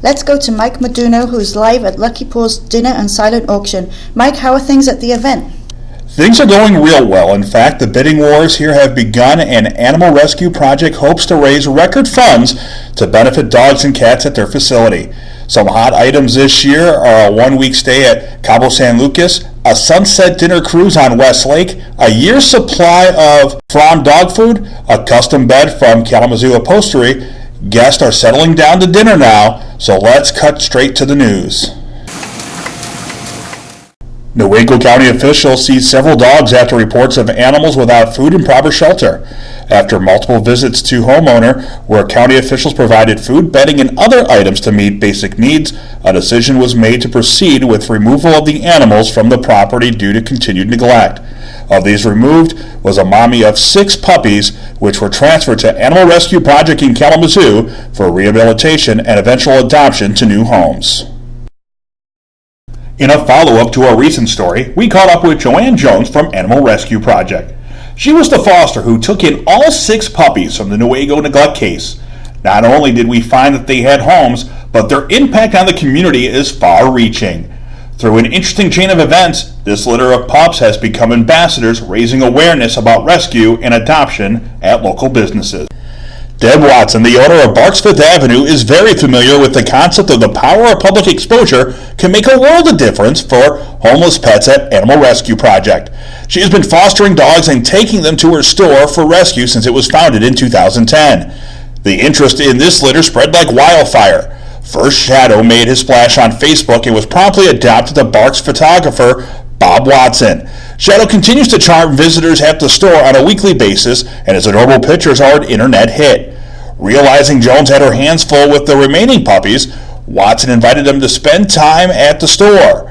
Let's go to Mike Meduno, who's live at Lucky Paws Dinner and Silent Auction. Mike, how are things at the event? Things are going real well. In fact, the bidding wars here have begun, and Animal Rescue Project hopes to raise record funds to benefit dogs and cats at their facility. Some hot items this year are a one-week stay at Cabo San Lucas, a sunset dinner cruise on West Lake, a year's supply of Fromm dog food, a custom bed from Kalamazoo Upholstery. Guests are settling down to dinner now, so let's cut straight to the news. Newaygo County officials seized several dogs after reports of animals without food and proper shelter. After multiple visits to homeowner, where county officials provided food, bedding, and other items to meet basic needs, a decision was made to proceed with removal of the animals from the property due to continued neglect. Of these removed was a mommy of 6 puppies, which were transferred to Animal Rescue Project in Kalamazoo for rehabilitation and eventual adoption to new homes. In a follow-up to a recent story, we caught up with Joanne Jones from Animal Rescue Project. She was the foster who took in all 6 puppies from the Newaygo neglect case. Not only did we find that they had homes, but their impact on the community is far-reaching. Through an interesting chain of events, this litter of pups has become ambassadors, raising awareness about rescue and adoption at local businesses. Deb Watson, the owner of Barks Fifth Avenue, is very familiar with the concept of the power of public exposure can make a world of difference for homeless pets at Animal Rescue Project. She has been fostering dogs and taking them to her store for rescue since it was founded in 2010. The interest in this litter spread like wildfire. First, Shadow made his splash on Facebook and was promptly adopted by Barks photographer Bob Watson. Shadow continues to charm visitors at the store on a weekly basis, and his adorable pictures are an internet hit. Realizing Jones had her hands full with the remaining puppies, Watson invited them to spend time at the store.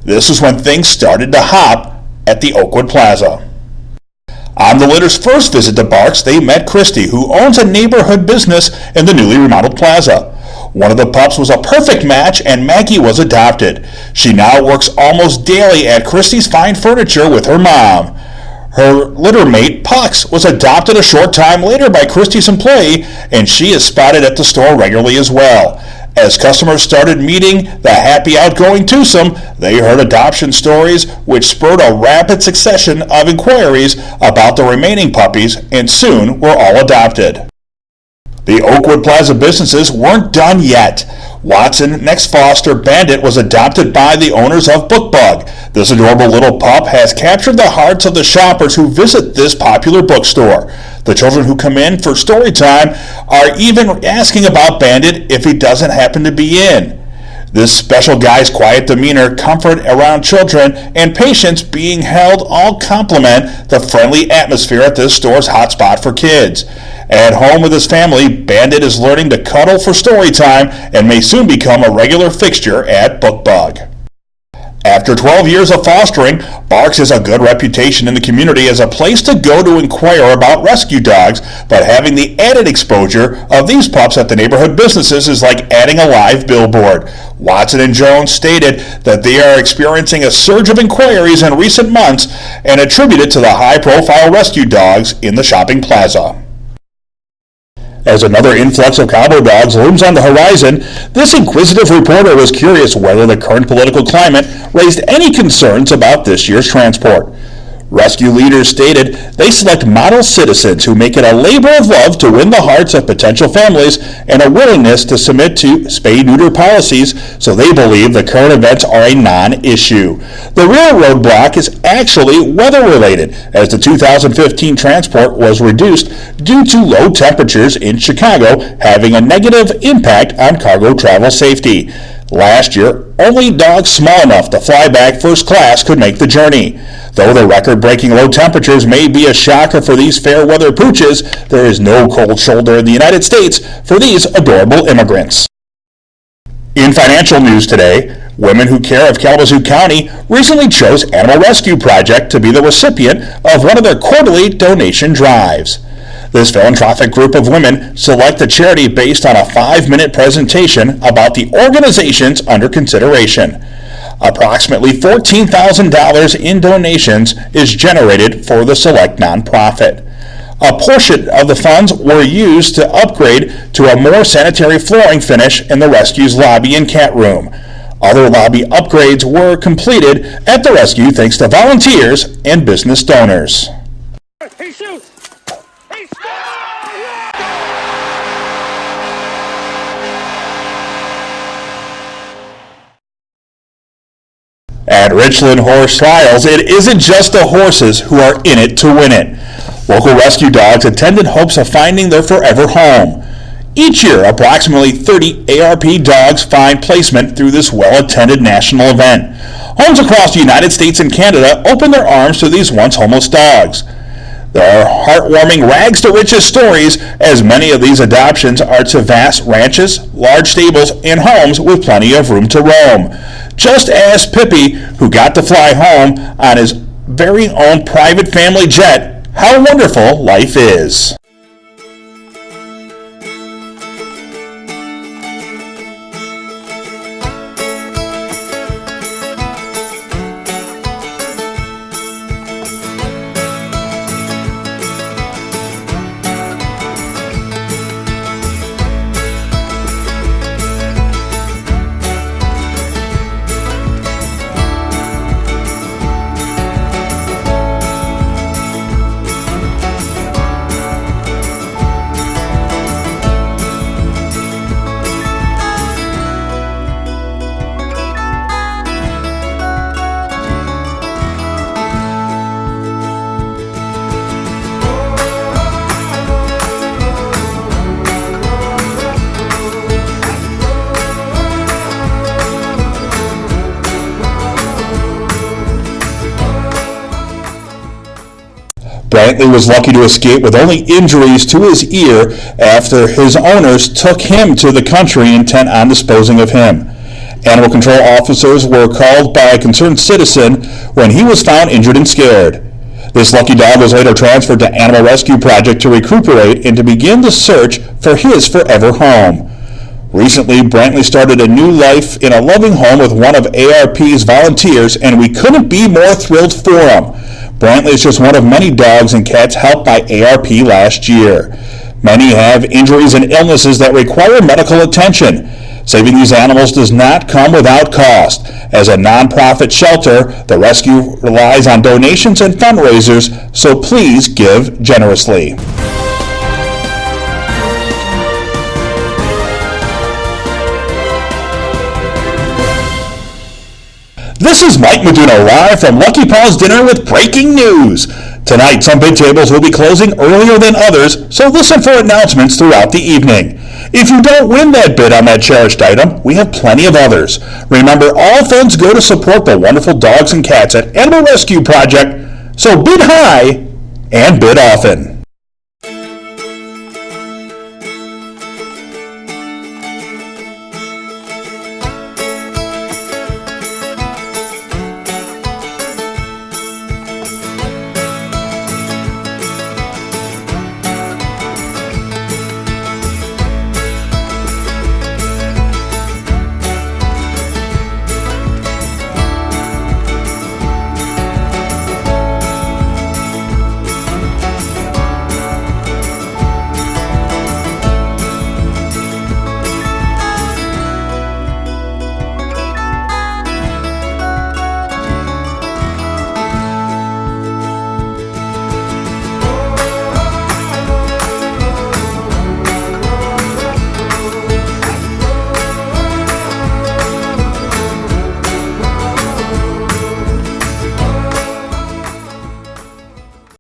This is when things started to hop at the Oakwood Plaza. On the litter's first visit to Barks, they met Christy, who owns a neighborhood business in the newly remodeled plaza. One of the pups was a perfect match, and Maggie was adopted. She now works almost daily at Christie's Fine Furniture with her mom. Her litter mate, Pucks, was adopted a short time later by Christie's employee, and she is spotted at the store regularly as well. As customers started meeting the happy, outgoing twosome, they heard adoption stories, which spurred a rapid succession of inquiries about the remaining puppies, and soon were all adopted. The Oakwood Plaza businesses weren't done yet. Watson, next foster, Bandit, was adopted by the owners of Bookbug. This adorable little pup has captured the hearts of the shoppers who visit this popular bookstore. The children who come in for story time are even asking about Bandit if he doesn't happen to be in. This special guy's quiet demeanor, comfort around children, and patience being held all complement the friendly atmosphere at this store's hotspot for kids. At home with his family, Bandit is learning to cuddle for story time and may soon become a regular fixture at Bookbug. After 12 years of fostering, Barks has a good reputation in the community as a place to go to inquire about rescue dogs, but having the added exposure of these pups at the neighborhood businesses is like adding a live billboard. Watson and Jones stated that they are experiencing a surge of inquiries in recent months and attribute it to the high-profile rescue dogs in the shopping plaza. As another influx of Cabo dogs looms on the horizon, this inquisitive reporter was curious whether the current political climate raised any concerns about this year's transport. Rescue leaders stated they select model citizens who make it a labor of love to win the hearts of potential families and a willingness to submit to spay-neuter policies, so they believe the current events are a non-issue. The real roadblock is actually weather-related, as the 2015 transport was reduced due to low temperatures in Chicago, having a negative impact on cargo travel safety. Last year, only dogs small enough to fly back first class could make the journey. Though the record-breaking low temperatures may be a shocker for these fair-weather pooches, there is no cold shoulder in the United States for these adorable immigrants. In financial news today, Women Who Care of Kalamazoo County recently chose Animal Rescue Project to be the recipient of one of their quarterly donation drives. This philanthropic group of women select a charity based on a 5-minute presentation about the organizations under consideration. Approximately $14,000 in donations is generated for the select nonprofit. A portion of the funds were used to upgrade to a more sanitary flooring finish in the rescue's lobby and cat room. Other lobby upgrades were completed at the rescue thanks to volunteers and business donors. He shoots! He scores! At Richland Horse Trials, it isn't just the horses who are in it to win it. Local rescue dogs attend in hopes of finding their forever home. Each year, approximately 30 ARP dogs find placement through this well-attended national event. Homes across the United States and Canada open their arms to these once homeless dogs. There are heartwarming rags to riches stories, as many of these adoptions are to vast ranches, large stables, and homes with plenty of room to roam. Just as Pippi, who got to fly home on his very own private family jet. How wonderful life is. Brantley was lucky to escape with only injuries to his ear after his owners took him to the country intent on disposing of him. Animal control officers were called by a concerned citizen when he was found injured and scared. This lucky dog was later transferred to Animal Rescue Project to recuperate and to begin the search for his forever home. Recently, Brantley started a new life in a loving home with one of ARP's volunteers, and we couldn't be more thrilled for him. Brantley is just one of many dogs and cats helped by ARP last year. Many have injuries and illnesses that require medical attention. Saving these animals does not come without cost. As a nonprofit shelter, the rescue relies on donations and fundraisers, so please give generously. This is Mike Meduno live from Lucky Paws Dinner with breaking news. Tonight, some bid tables will be closing earlier than others, so listen for announcements throughout the evening. If you don't win that bid on that cherished item, we have plenty of others. Remember, all funds go to support the wonderful dogs and cats at Animal Rescue Project, so bid high and bid often.